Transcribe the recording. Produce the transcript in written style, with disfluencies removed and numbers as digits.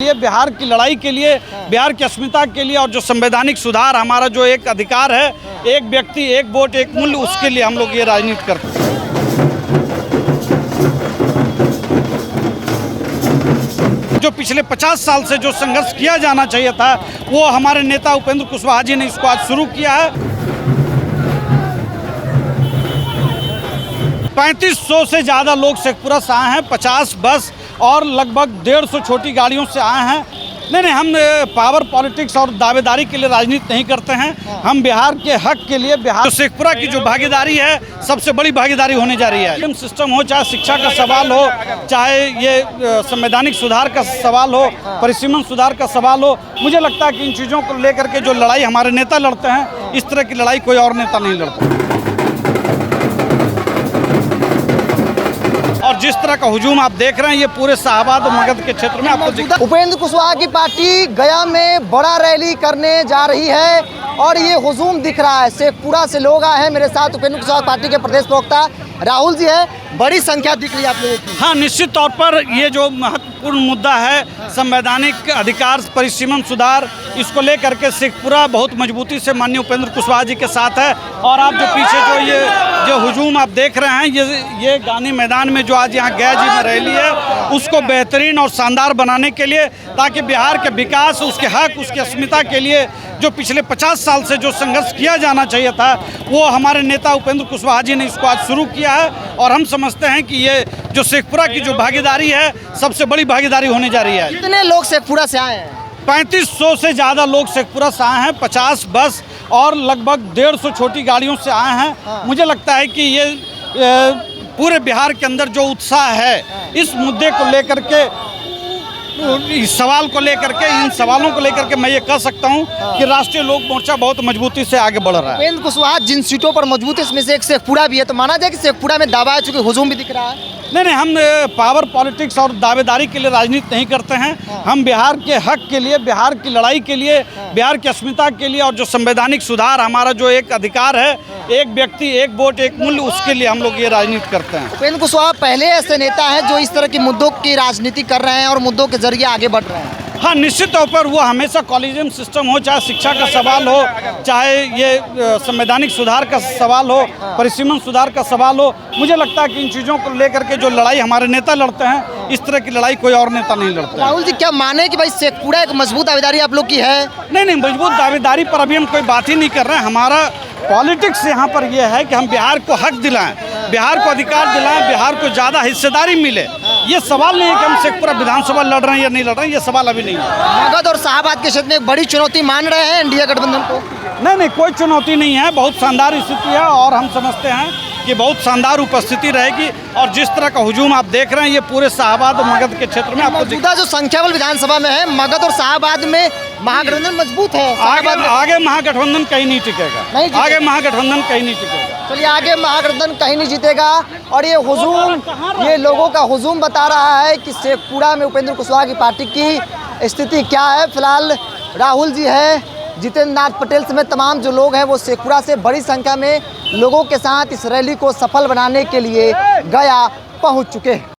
ये बिहार की लड़ाई के लिए, बिहार की अस्मिता के लिए और जो संवैधानिक सुधार, हमारा जो एक अधिकार है, एक व्यक्ति एक वोट एक मूल्य, उसके लिए हम लोग ये राजनीति करते हैं। जो पिछले 50 साल से जो संघर्ष किया जाना चाहिए था, वो हमारे नेता उपेंद्र कुशवाहा जी ने इसको आज शुरू किया है। 3500 से ज़्यादा लोग शेखपुरा से आए हैं, 50 बस और लगभग 150 छोटी गाड़ियों से आए हैं। नहीं, हम पावर पॉलिटिक्स और दावेदारी के लिए राजनीति नहीं करते हैं। हम बिहार के हक के लिए, बिहार शेखपुरा की जो भागीदारी है, सबसे बड़ी भागीदारी होने जा रही है। सिस्टम हो, चाहे शिक्षा का सवाल हो, चाहे ये संवैधानिक सुधार का सवाल हो, परिसीमन सुधार का सवाल हो, मुझे लगता है कि इन चीज़ों को लेकर के जो लड़ाई हमारे नेता लड़ते हैं, इस तरह की लड़ाई कोई और नेता नहीं लड़ता। और जिस तरह का हुजूम आप देख रहे हैं, ये पूरे शाहबाद और मगध के क्षेत्र में आपको उपेंद्र कुशवाहा की पार्टी गया में बड़ा रैली करने जा रही है और ये हुजूम दिख रहा है। शेखपुरा से लोग आए हैं। मेरे साथ उपेंद्र कुशवाहा पार्टी के प्रदेश प्रवक्ता राहुल जी है। बड़ी संख्या दिख रही है आप लोगों की। हाँ, निश्चित तौर पर ये जो महत्वपूर्ण मुद्दा है, संवैधानिक अधिकार परिसीमन सुधार, इसको लेकर के शेखपुरा बहुत मजबूती से माननीय उपेंद्र कुशवाहा जी के साथ है। और आप जो पीछे जो हुजूम आप देख रहे हैं, ये गांधी मैदान में जो आज यहाँ गया जी में रैली है, उसको बेहतरीन और शानदार बनाने के लिए, ताकि बिहार के विकास, उसके हक, उसकी अस्मिता के लिए जो पिछले 50 साल से जो संघर्ष किया जाना चाहिए था, वो हमारे नेता उपेंद्र कुशवाहा जी ने इसको आज शुरू किया है। और हम समझते हैं कि ये जो शेखपुरा की जो भागीदारी है, सबसे बड़ी भागीदारी होने जा रही है। कितने लोग शेखपुरा से आए हैं? 3500 से ज़्यादा लोग शेखपुरा से आए हैं, 50 बस और लगभग 150 छोटी गाड़ियों से आए हैं। मुझे लगता है कि ये पूरे बिहार के अंदर जो उत्साह है, इस मुद्दे को लेकर के, इस सवाल को लेकर के, इन सवालों को लेकर के मैं ये कह सकता हूँ कि राष्ट्रीय लोक मोर्चा बहुत मजबूती से आगे बढ़ रहा है। उपेंद्र कुशवाहा जिन सीटों पर मजबूत है, इसमें से एक शेखपुरा भी है, तो माना जाए कि शेखपुरा में दावा है, चूंकि हुजूम भी दिख रहा है। नहीं, हम पावर पॉलिटिक्स और दावेदारी के लिए राजनीति नहीं करते हैं। हम बिहार के हक के लिए, बिहार की लड़ाई के लिए, बिहार की अस्मिता के लिए और जो संवैधानिक सुधार, हमारा जो एक अधिकार है, एक व्यक्ति एक वोट एक मूल्य, उसके लिए हम लोग ये राजनीति करते हैं। उपेंद्र कुशवाहा पहले ऐसे नेता हैं जो इस तरह के मुद्दों की राजनीति कर रहे हैं और मुद्दों के जरिए आगे बढ़ रहे हैं। हाँ, निश्चित तौर पर वो हमेशा कॉलेजियम सिस्टम हो, चाहे शिक्षा का सवाल हो, चाहे ये संवैधानिक सुधार का सवाल हो, परिसीमन सुधार का सवाल हो, मुझे लगता है कि इन चीज़ों को लेकर के जो लड़ाई हमारे नेता लड़ते हैं, इस तरह की लड़ाई कोई और नेता नहीं लड़ता। राहुल जी, क्या माने कि भाई शेखपुरा एक मजबूत दावेदारी आप लोग की है? नहीं, मजबूत दावेदारी पर अभी हम कोई बात ही नहीं कर रहे हैं। हमारा पॉलिटिक्स यहाँ पर यह है कि हम बिहार को हक दिलाएं, बिहार को अधिकार दिलाएं, बिहार को ज़्यादा हिस्सेदारी मिले। ये सवाल नहीं है कि हम शेखपुरा विधानसभा लड़ रहे हैं या नहीं लड़ रहे हैं, ये सवाल अभी नहीं है। मगध और शाहबाद के क्षेत्र में एक बड़ी चुनौती मान रहे हैं एनडीए गठबंधन को? नहीं, कोई चुनौती नहीं है। बहुत शानदार स्थिति है और हम समझते हैं कि बहुत शानदार उपस्थिति रहेगी। और जिस तरह का हुजूम आप देख रहे हैं, ये पूरे शाहबाद और मगध के क्षेत्र में आपको मौजूदा जो संख्याबल विधानसभा में है, मगध और शाहबाद में महागठबंधन मजबूत है। आगे महागठबंधन कहीं नहीं टिकेगा, आगे महागठबंधन कहीं नहीं टिकेगा। चलिए, आगे महागठबंधन कहीं नहीं जीतेगा। और ये हुजूम, ये लोगों का हुजूम बता रहा है कि शेखपुरा में उपेंद्र कुशवाहा की पार्टी की स्थिति क्या है। फिलहाल राहुल जी है, जितेंद्र नाथ पटेल समेत तमाम जो लोग हैं, वो शेखपुरा से बड़ी संख्या में लोगों के साथ इस रैली को सफल बनाने के लिए गया पहुंच चुके हैं।